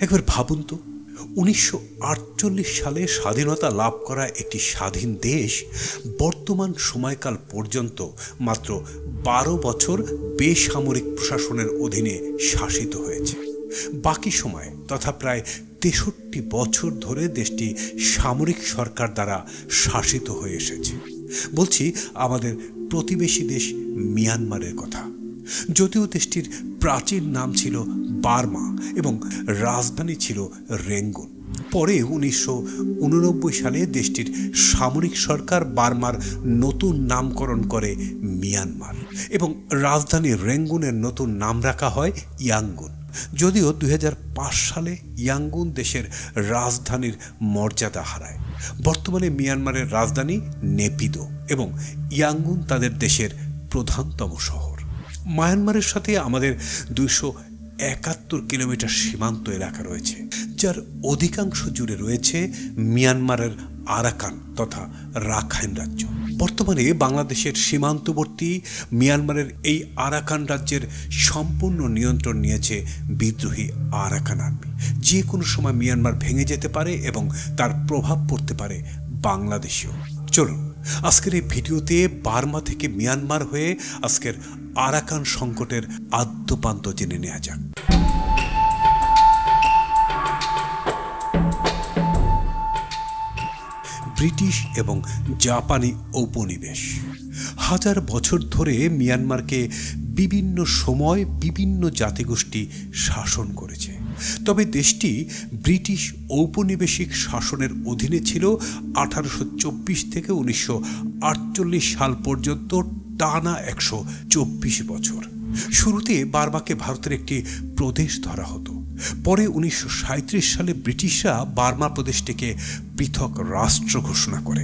একবার ভাবুন তো, 1948 সালে স্বাধীনতা লাভ করা একটি স্বাধীন দেশ বর্তমান সময়কাল পর্যন্ত মাত্র 12 বছর বেসামরিক প্রশাসনের অধীনে শাসিত হয়েছে। বাকি সময় তথা প্রায় 63 বছর ধরে দেশটি সামরিক সরকার দ্বারা শাসিত হয়ে এসেছে। বলছি আমাদের প্রতিবেশী দেশ মিয়ানমারের কথা। যদিও দেশটির প্রাচীন নাম ছিল বার্মা এবং রাজধানী ছিল রেঙ্গুন। পরে 1989 সালে দেশটির সামরিক সরকার বার্মার নতুন নামকরণ করে মিয়ানমার এবং রাজধানী রেঙ্গুনের নতুন নাম রাখা হয় ইয়াঙ্গুন। যদিও 2005 সালে ইয়াঙ্গুন দেশের রাজধানীর মর্যাদা হারায়। বর্তমানে মিয়ানমারের রাজধানী নেপিদো এবং ইয়াঙ্গুন তাদের দেশের প্রধানতম শহর। মায়ানমারের সাথে আমাদের 271 কিলোমিটার সীমান্ত এলাকা রয়েছে, যার অধিকাংশ জুড়ে রয়েছে মিয়ানমারের আরাকান তথা রাখাইন রাজ্য। বর্তমানে বাংলাদেশের সীমান্তবর্তী মিয়ানমারের এই আরাকান রাজ্যের সম্পূর্ণ নিয়ন্ত্রণ নিয়েছে বিদ্রোহী আরাকান আর্মি। যে কোনো সময় মিয়ানমার ভেঙে যেতে পারে এবং তার প্রভাব পড়তে পারে বাংলাদেশেও। চলুন আজকের এই ভিডিওতে বার্মা থেকে মিয়ানমার হয়ে আজকের আরাকান সংকটের আদ্যপান্ত জেনে নেওয়া যাক। ব্রিটিশ এবং জাপানি ঔপনিবেশ হাজার বছর ধরে মিয়ানমারকে বিভিন্ন সময় বিভিন্ন জাতিগোষ্ঠী শাসন করেছে। তবে দেশটি ব্রিটিশ ঔপনিবেশিক শাসনের অধীনে ছিল 1824 থেকে 1948 সাল পর্যন্ত, টানা 124 বছর। শুরুতে বার্মাকে ভারতের একটি প্রদেশ ধরা হতো। পরে 1937 সালে ব্রিটিশরা বার্মা প্রদেশটিকে পৃথক রাষ্ট্র ঘোষণা করে।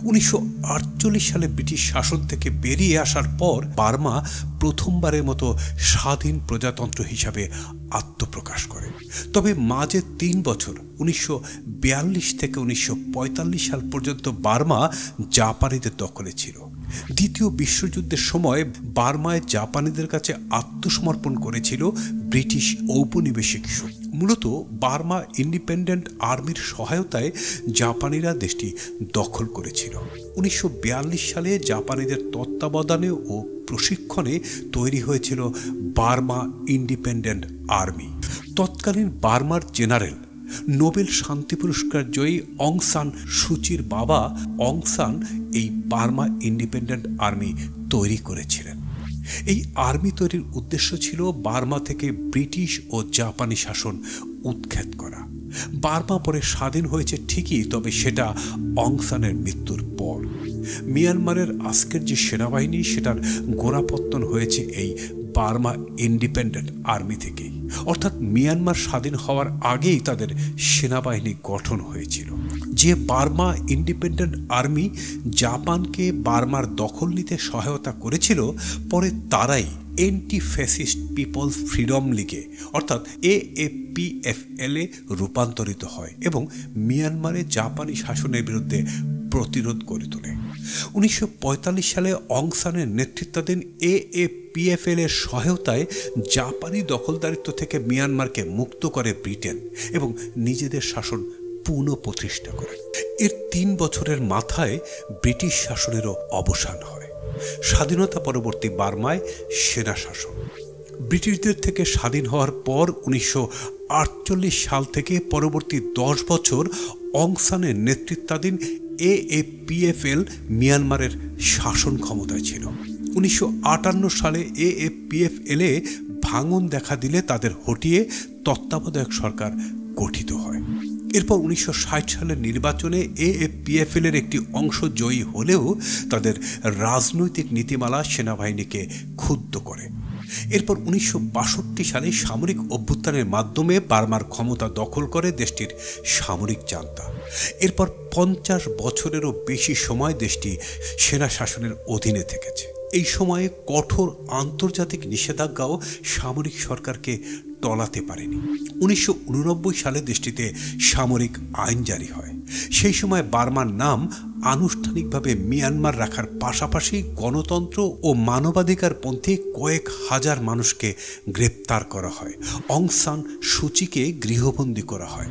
1948 সালে ব্রিটিশ শাসন থেকে বেরিয়ে আসার পর বার্মা প্রথমবারের মতো স্বাধীন প্রজাতন্ত্র হিসাবে আত্মপ্রকাশ করে। তবে মাঝে 3 বছর 1942 থেকে 1945 সাল পর্যন্ত বার্মা জাপানিদের দখলে ছিল। দ্বিতীয় বিশ্বযুদ্ধের সময় বার্মায় জাপানিদের কাছে আত্মসমর্পণ করেছিল ব্রিটিশ ঔপনিবেশিক শক্তি। মূলত বার্মা ইন্ডিপেন্ডেন্ট আর্মির সহায়তায় জাপানিরা দেশটি দখল করেছিল। 1942 সালে জাপানিদের তত্ত্বাবধানে ও প্রশিক্ষণে তৈরি হয়েছিল বার্মা ইন্ডিপেন্ডেন্ট আর্মি। তৎকালীন বার্মার জেনারেল, নোবেল শান্তি পুরস্কার জয়ী অং সান সুচির বাবা অং সান এই বার্মা ইন্ডিপেন্ডেন্ট আর্মি তৈরি করেছিলেন। এই আর্মি তৈরির উদ্দেশ্য ছিল বার্মা থেকে ব্রিটিশ ও জাপানি শাসন উৎখাত করা। বার্মা পরে স্বাধীন হয়েছে ঠিকই, তবে সেটা অং সানের মৃত্যুর পর। মিয়ানমারের আজকের যে সেনাবাহিনী, সেটার গোড়াপত্তন হয়েছে এই বার্মা ইন্ডিপেন্ডেন্ট আর্মি থেকেই। অর্থাৎ মিয়ানমার স্বাধীন হওয়ার আগেই তাদের সেনাবাহিনী গঠন হয়েছিল। যে বার্মা ইন্ডিপেন্ডেন্ট আর্মি জাপানকে বার্মার দখল নিতে সহায়তা করেছিল, পরে তারাই অ্যান্টি ফ্যাসিস্ট পিপলস ফ্রিডম লিগে অর্থাৎ AAPFL এ রূপান্তরিত হয় এবং মিয়ানমারে জাপানি শাসনের বিরুদ্ধে প্রতিরোধ গড়ে তোলে। 1945 সালে অং সানের নেতৃত্বাধীন AAPFL এর সহায়তায় জাপানি দখলদারিত্ব থেকে মিয়ানমারকে মুক্ত করে ব্রিটেন এবং নিজেদের শাসন পুনঃপ্রতিষ্ঠা করে। এর 3 বছরের মাথায় ব্রিটিশ শাসনেরও অবসান হয়। স্বাধীনতা পরবর্তী বার্মায় সেনা শাসন। ব্রিটিশদের থেকে স্বাধীন হওয়ার পর 1948 সাল থেকে পরবর্তী 10 বছর অং সানের নেতৃত্বাধীন AAPFL মিয়ানমারের শাসন ক্ষমতায় ছিল। 1958 সালে AAPFL এ ভাঙন দেখা দিলে তাদের হটিয়ে তত্ত্বাবধায়ক সরকার গঠিত হয়। এরপর 1960 সালের নির্বাচনে AAPFL এর একটি অংশ জয়ী হলেও তাদের রাজনৈতিক নীতিমালা সেনাবাহিনীকে ক্ষুব্ধ করে। এরপর 1962 সালে সামরিক অভ্যুত্থানের মাধ্যমে বার্মার ক্ষমতা দখল করে দেশটির সামরিক জান্তা। এরপর 50 বছরেরও বেশি সময় দেশটি সেনা শাসনের অধীনে থেকেছে। এই সময়ে কঠোর আন্তর্জাতিক নিষেধাজ্ঞাও সামরিক সরকারকে টলাতে পারেনি। 1989 সালে দেশটিতে সামরিক আইন জারি হয়। সেই সময় বার্মার নাম আনুষ্ঠানিকভাবে মিয়ানমার রাখার পাশাপাশি গণতন্ত্র ও মানবাধিকারপন্থী কয়েক হাজার মানুষকে গ্রেপ্তার করা হয়। অং সান সুচিকে গৃহবন্দী করা হয়।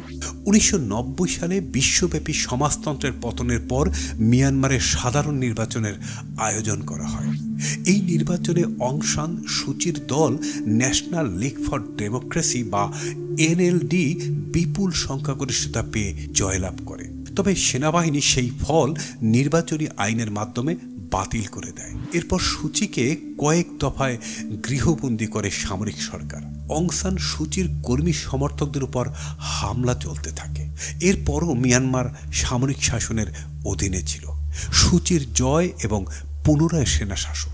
1990 সালে বিশ্বব্যাপী সমাজতন্ত্রের পতনের পর মিয়ানমারের সাধারণ নির্বাচনের আয়োজন করা হয়। এই নির্বাচনে অং সান সুচির দল ন্যাশনাল লীগ ফর ডেমোক্রেসি বা এনএলডি বিপুল সংখ্যাগরিষ্ঠতা পেয়ে জয়লাভ করে। তবে সেনাবাহিনী সেই ফল নির্বাচনী আইনের মাধ্যমে বাতিল করে দেয়। এরপর সুচিকে কয়েক দফায় গৃহবন্দী করে সামরিক সরকার। অং সান সুচির কর্মী সমর্থকদের উপর হামলা চলতে থাকে। এরপরও মিয়ানমার সামরিক শাসনের অধীনে ছিল। সুচির জয় এবং পুনরায় সেনা শাসন।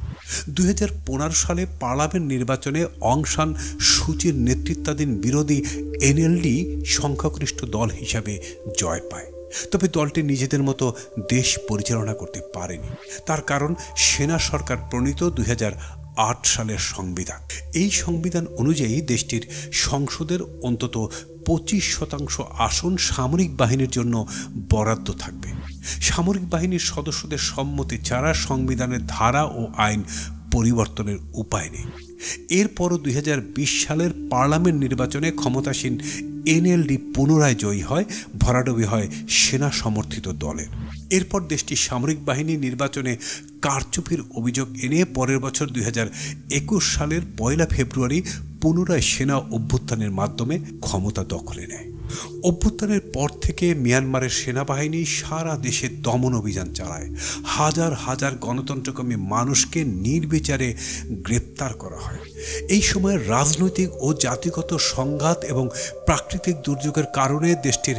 2015 সালে পার্লামেন্ট নির্বাচনে অং সান সুচির নেতৃত্বাধীন বিরোধী এনএলডি সংখ্যাগরিষ্ঠ দল হিসাবে জয় পায়। তবে দলটি নিজেদের মতো দেশ পরিচালনা করতে পারেনি। তার কারণ সেনা সরকার প্রণীত 2008 সালের সংবিধান। এই সংবিধান অনুযায়ী দেশটির সংসদের অন্তত 25% আসন সামরিক বাহিনীর জন্য বরাদ্দ থাকবে। সামরিক বাহিনীর সদস্যদের সম্মতি ছাড়া সংবিধানের ধারা ও আইন পরিবর্তনের উপায় নেই। এরপরও 2020 সালের পার্লামেন্ট নির্বাচনে ক্ষমতাসীন এনএলডি পুনরায় জয়ী হয়, ভরাডুবি হয় সেনা সমর্থিত দলের। এরপর দেশটির সামরিক বাহিনী নির্বাচনে কারচুপির অভিযোগ এনে পরের বছর 2021 সালের 1 ফেব্রুয়ারি পুনরায় সেনা অভ্যুত্থানের মাধ্যমে ক্ষমতা দখলে নেয়। অভ্যুত্থানের পর থেকে মিয়ানমারের সেনাবাহিনী সারা দেশে দমন অভিযান চালায়। হাজার হাজার গণতন্ত্রকামী মানুষকে নির্বিচারে গ্রেপ্তার করা হয়। এই সময় রাজনৈতিক ও জাতিগত সংঘাত এবং প্রাকৃতিক দুর্যোগের কারণে দেশটির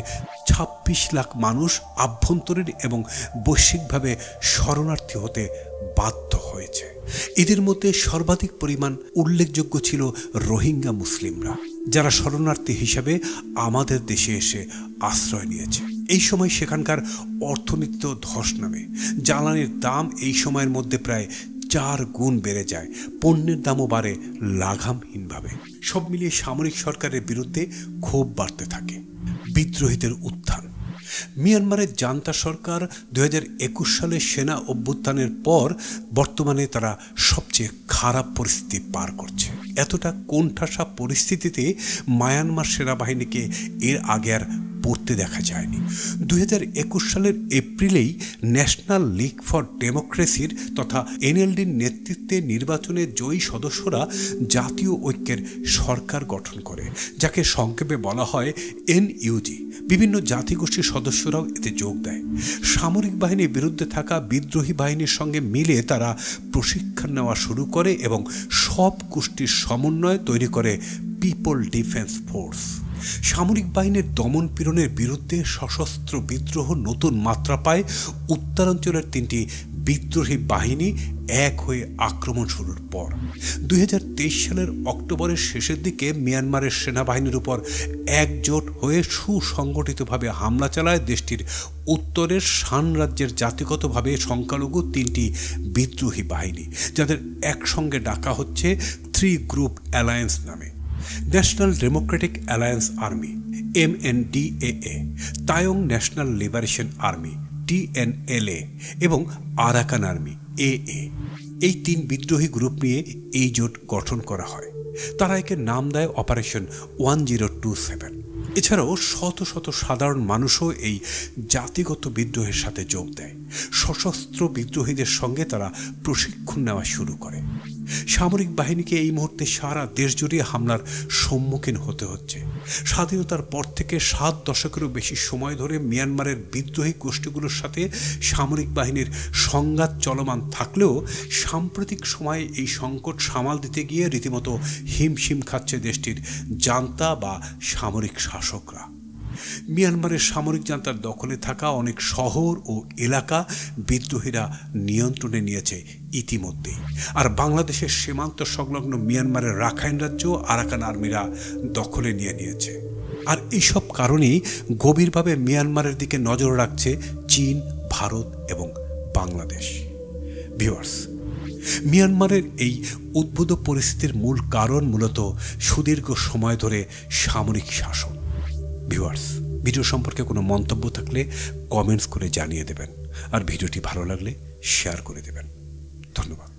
26 লাখ মানুষ আভ্যন্তরীণ এবং বৈশ্বিকভাবে শরণার্থী হতে বাধ্য হয়েছে। এদের মধ্যে সর্বাধিক পরিমাণ উল্লেখযোগ্য ছিল রোহিঙ্গা মুসলিমরা, যারা শরণার্থী হিসাবে আমাদের দেশে এসে আশ্রয় নিয়েছে। এই সময় সেখানকার অর্থনীতি ধস নামে। জ্বালানির দাম এই সময়ের মধ্যে প্রায় 4 গুণ বেড়ে যায়। পণ্যের দামও বাড়ে লাগামহীনভাবে। সব মিলিয়ে সামরিক সরকারের বিরুদ্ধে ক্ষোভ বাড়তে থাকে। বিদ্রোহীদের উত্থান। মিয়ানমারের জান্তা সরকার 2021 সালে সেনা অভ্যুত্থানের পর বর্তমানে তারা সবচেয়ে খারাপ পরিস্থিতি পার করছে। এতটা কোণঠাসা পরিস্থিতিতে মায়ানমার সেনাবাহিনীকে এর আগে আর পড়তে দেখা যায়নি। 2021 সালের এপ্রিলেই ন্যাশনাল লীগ ফর ডেমোক্রেসির তথা এনএলডির নেতৃত্বে নির্বাচনে জয়ী সদস্যরা জাতীয় ঐক্যের সরকার গঠন করে, যাকে সংক্ষেপে বলা হয় এনইউজি। বিভিন্ন জাতিগোষ্ঠীর সদস্যরাও এতে যোগ দেয়। সামরিক বাহিনীর বিরুদ্ধে থাকা বিদ্রোহী বাহিনীর সঙ্গে মিলে তারা প্রশিক্ষণ নেওয়া শুরু করে এবং সব গোষ্ঠীর সমন্বয় তৈরি করে পিপল ডিফেন্স ফোর্স। সামরিক বাহিনীর দমন পীড়নের বিরুদ্ধে সশস্ত্র বিদ্রোহ নতুন মাত্রা পায়। উত্তরাঞ্চলের 3টি বিদ্রোহী বাহিনী এক হয়ে আক্রমণ শুরুর পর 2023 সালের অক্টোবরের শেষের দিকে মিয়ানমারের সেনাবাহিনীর উপর একজোট হয়ে সুসংগঠিতভাবে হামলা চালায় দেশটির উত্তরের শান রাজ্যের জাতিগতভাবে সংখ্যালঘু 3টি বিদ্রোহী বাহিনী, যাদের একসঙ্গে ডাকা হচ্ছে 3 গ্রুপ অ্যালায়েন্স নামে। National Democratic alliance army MNDAA, Tayang national liberation army TNLA এবং আরাকান আর্মি AA। এই 3 বিদ্রোহী গ্রুপ নিয়ে এই জোট গঠন করা হয়। তারা একে নাম দেয় অপারেশন 1027। এছাড়াও শত শত সাধারণ মানুষও এই জাতিগত বিদ্রোহের সাথে যোগ দেয়। সশস্ত্র বিদ্রোহীদের সঙ্গে তারা প্রশিক্ষণ নেওয়া শুরু করে। সামরিক বাহিনীকে এই মুহূর্তে সারা দেশ জুড়ে হামলার সম্মুখীন হতে হচ্ছে। স্বাধীনতার পর থেকে 7 দশকেরও বেশি সময় ধরে মিয়ানমারের বিদ্রোহী গোষ্ঠীগুলোর সাথে সামরিক বাহিনীর সংঘাত চলমান থাকলেও সাম্প্রতিক সময়ে এই সংকট সামাল দিতে গিয়ে রীতিমতো হিমশিম খাচ্ছে দেশটির জান্তা বা সামরিক শাসকরা। মিয়ানমারের সামরিক জান্তার দখলে থাকা অনেক শহর ও এলাকা বিদ্রোহীরা নিয়ন্ত্রণে নিয়েছে ইতিমধ্যেই। আর বাংলাদেশের সীমান্ত সংলগ্ন মিয়ানমারের রাখাইন রাজ্য আরাকান আর্মিরা দখলে নিয়েছে। আর এইসব কারণেই গভীরভাবে মিয়ানমারের দিকে নজর রাখছে চীন, ভারত এবং বাংলাদেশ। ভিউয়ার্স, মিয়ানমারের এই উদ্ভূত পরিস্থিতির মূল কারণ মূলত সুদীর্ঘ সময় ধরে সামরিক শাসন। ভিউয়ার্স, ভিডিও সম্পর্কে কোনো মন্তব্য থাকলে কমেন্টস করে জানিয়ে দেবেন। আর ভিডিওটি ভালো লাগলে শেয়ার করে দেবেন। ধন্যবাদ।